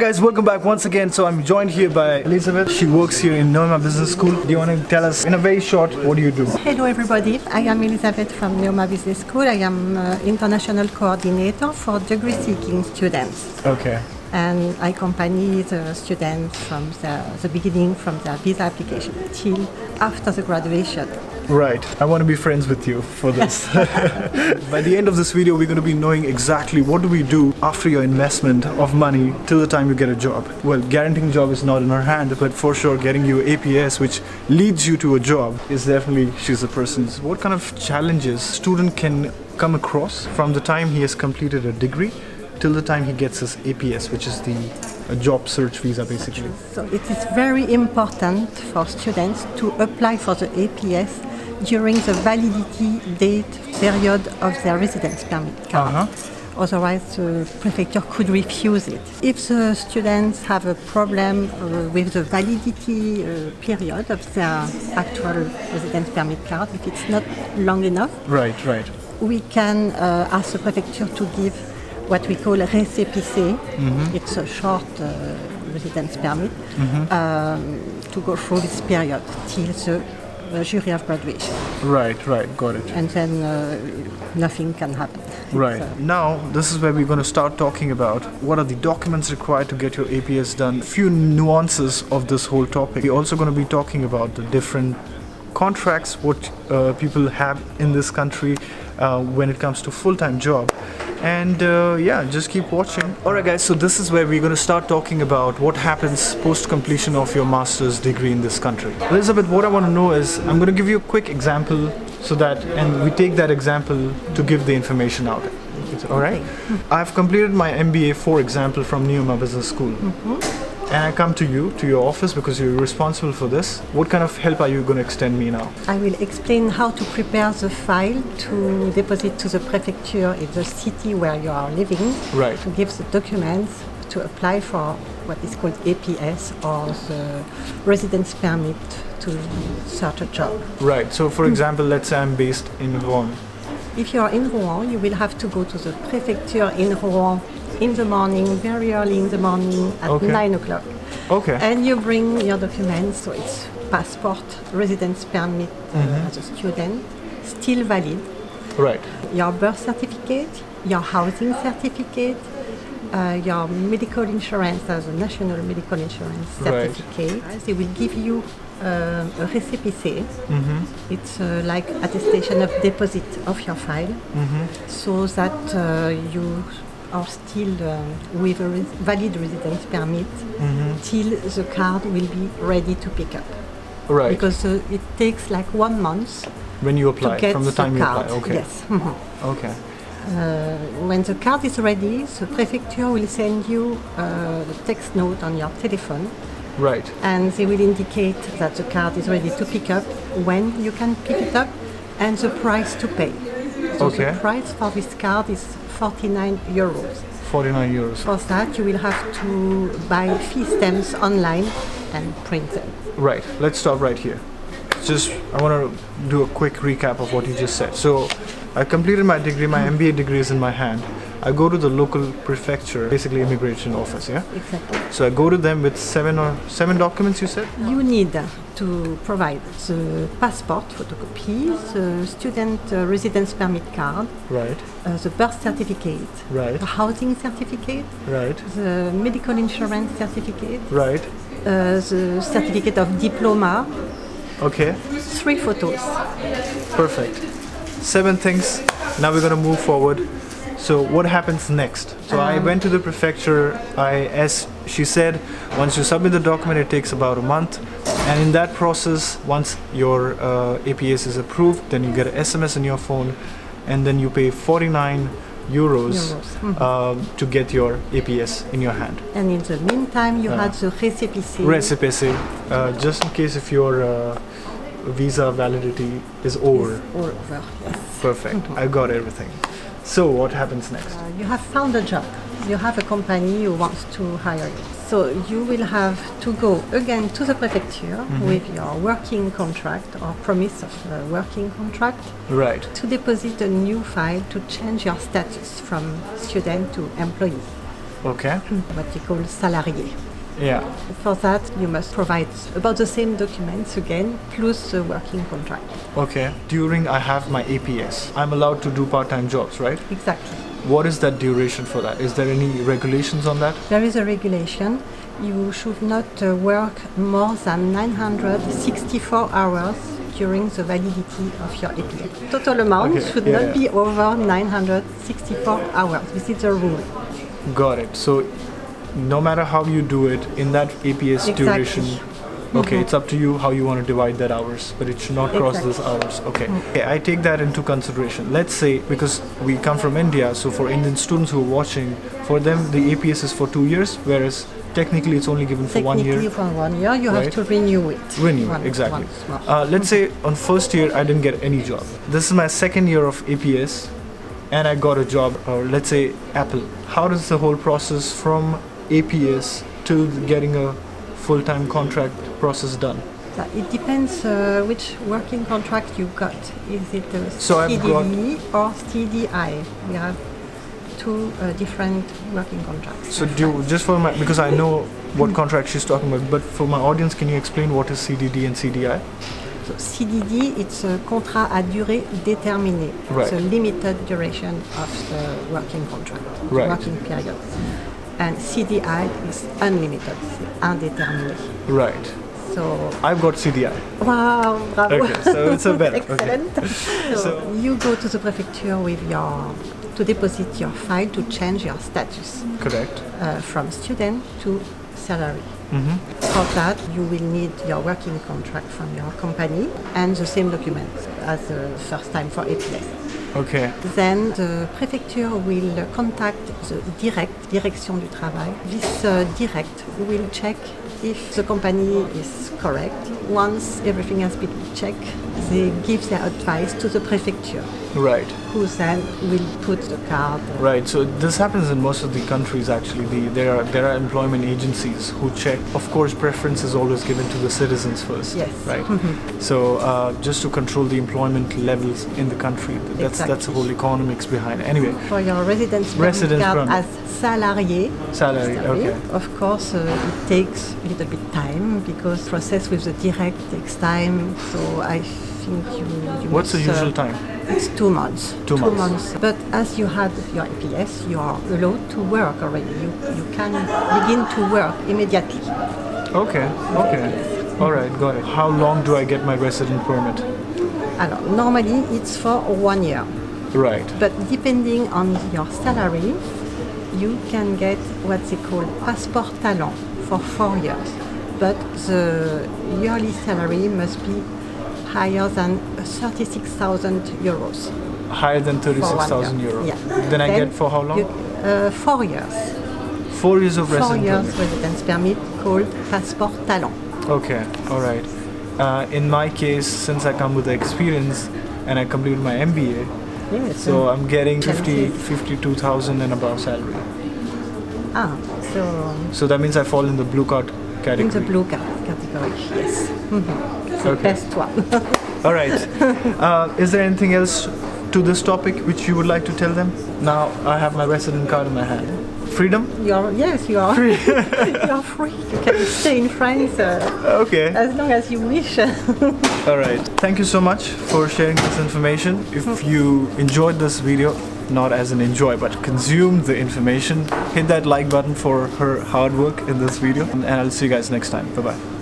guys, welcome back once again. So I'm joined here by Elizabeth. She works here in Neoma Business School. Do you want to tell us in a very short, what do you do? Hello everybody, I am Elizabeth from Neoma Business School. I am international coordinator for degree seeking students. Okay. And I accompany the students from the beginning, from their visa application till after the graduation. Right. I want to be friends with you for this. By the end of this video, we're going to be knowing exactly what do we do after your investment of money till the time you get a job. Well, guaranteeing job is not in our hand, but for sure getting you APS, which leads you to a job, is definitely she's a person's. What kind of challenges student can come across from the time he has completed a degree till the time he gets his APS, which is a job search visa basically. So it is very important for students to apply for the APS during the validity date period of their residence permit card. Otherwise, the prefecture could refuse it. If the students have a problem with the validity period of their actual residence permit card, if it's not long enough, right, we can ask the prefecture to give what we call a récépissé. It's a short residence permit to go through this period till the jury of graduation. Right, got it. And then nothing can happen. Right. Now, this is where we're going to start talking about what are the documents required to get your APS done. A few nuances of this whole topic. We're also going to be talking about the different contracts, what people have in this country when it comes to full-time job. And yeah, just keep watching. Alright guys, so this is where we're going to start talking about what happens post-completion of your master's degree in this country. Elizabeth, what I want to know is, I'm going to give you a quick example so that, and we take that example to give the information out. Alright? I've completed my MBA, for example, from Neoma Business School. And I come to you, to your office, because you're responsible for this. What kind of help are you going to extend me now? I will explain how to prepare the file to deposit to the prefecture in the city where you are living. Right. To give the documents to apply for what is called APS, or the residence permit to search a job. Right. So for example, let's say I'm based in Rouen. If you are in Rouen, you will have to go to the prefecture in Rouen in the morning, very early in the morning at 9 o'clock. Okay. And you bring your documents, so it's passport, residence permit as a student, still valid. Right. Your birth certificate, your housing certificate, your medical insurance as a national medical insurance certificate. They will give you a récépissé. It's like attestation of deposit of your file, so that you are still with a valid residence permit till the card will be ready to pick up. Right. Because it takes like 1 month when you apply, to get from the time you card. apply. Okay. Yes. Okay. When the card is ready, the prefecture will send you a text note on your telephone. Right. And they will indicate that the card is ready to pick up, when you can pick it up, and the price to pay. So the price for this card is 49 euros. 49 euros. For that, you will have to buy fee stamps online and print them. Right. Let's stop right here. I want to do a quick recap of what you just said. So, I completed my degree, my MBA degree is in my hand. I go to the local prefecture, basically immigration office, yeah? Exactly. So I go to them with seven documents, you said? You need to provide the passport photocopy, the student residence permit card, right, the birth certificate, right, the housing certificate, right, the medical insurance certificate, right, the certificate of diploma. Okay. 3 photos. Perfect. 7 things. Now we're going to move forward. So what happens next? So I went to the prefecture. As she said, once you submit the document, it takes about a month. And in that process, once your APS is approved, then you get an SMS in your phone, and then you pay 49 euros to get your APS in your hand. And in the meantime, you had the récépissé. Récépissé, just in case if your visa validity is over. Yes. Perfect. I got everything. So what happens next? You have found a job. You have a company who wants to hire you. So you will have to go again to the prefecture with your working contract or promise of a working contract. Right. To deposit a new file to change your status from student to employee. Okay. what we call salarié. Yeah. For that, you must provide about the same documents again, plus the working contract. Okay. During I have my APS, I'm allowed to do part-time jobs, right? Exactly. What is that duration for that? Is there any regulations on that? There is a regulation. You should not work more than 964 hours during the validity of your APS. Total amount should not be over 964 hours. This is the rule. Got it. So no matter how you do it in that APS duration, okay, it's up to you how you want to divide that hours, but it should not cross those hours. Okay. Okay, I take that into consideration. Let's say, because we come from India, so for Indian students who are watching, for them the APS is for 2 years, whereas technically it's only given for 1 year. Technically for 1 year, you have to renew it. Exactly. Let's say on first year I didn't get any job. This is my second year of APS and I got a job, or let's say Apple. How does the whole process from APS to getting a full-time contract process done? It depends which working contract you got. Is it a So CDD or CDI? We have two different working contracts. So just for because I know what contract she's talking about, but for my audience, can you explain what is CDD and CDI? So CDD, it's a contrat à durée déterminée. Right. It's a limited duration of the working contract, working period. And CDI is unlimited, c'est indéterminé. Right. So I've got CDI. Wow, bravo. Okay, so it's a better. Excellent. Okay. So you go to the prefecture with to deposit your file to change your status. Correct. From student to salary. For that, you will need your working contract from your company and the same documents as the first time for APS. Okay. Then the prefecture will contact the Direction du Travail. This direct will check if the company is correct. Once everything has been checked, they give their advice to the prefecture. Right. Who then will put the card. Right. So this happens in most of the countries actually. There are employment agencies who check. Of course, preference is always given to the citizens first. Yes. Right. So just to control the employment levels in the country. That's the whole economics behind it. Anyway. For your residence card as salarié. Salary. Okay. Of course, it takes a little bit time because process with the direct takes time. So I think you What's the usual time? It's 2 months. 2 months. But as you had your APS, you are allowed to work already. You can begin to work immediately. Okay. All right, got it. How long do I get my resident permit? Alors, normally it's for 1 year. Right. But depending on your salary, you can get what they call passeport talent for 4 years. But the yearly salary must be higher than 36,000 euros. Higher than 36,000 euros? Yeah. Then I get for how long? 4 years. 4 years of residence permit? 4 years residence permit called passeport talent. Okay, all right. In my case, since I come with the experience and I completed my MBA, so I'm getting 52,000 and above salary. So that means I fall in the blue card category. In the blue card category, yes. It's the best one. All right. Is there anything else to this topic which you would like to tell them? Now I have my resident card in my hand. Freedom? Yes, you are free. You are free. You can stay in France as long as you wish. All right. Thank you so much for sharing this information. If you enjoyed this video, not as an enjoy, but consume the information, hit that like button for her hard work in this video. And I'll see you guys next time. Bye-bye.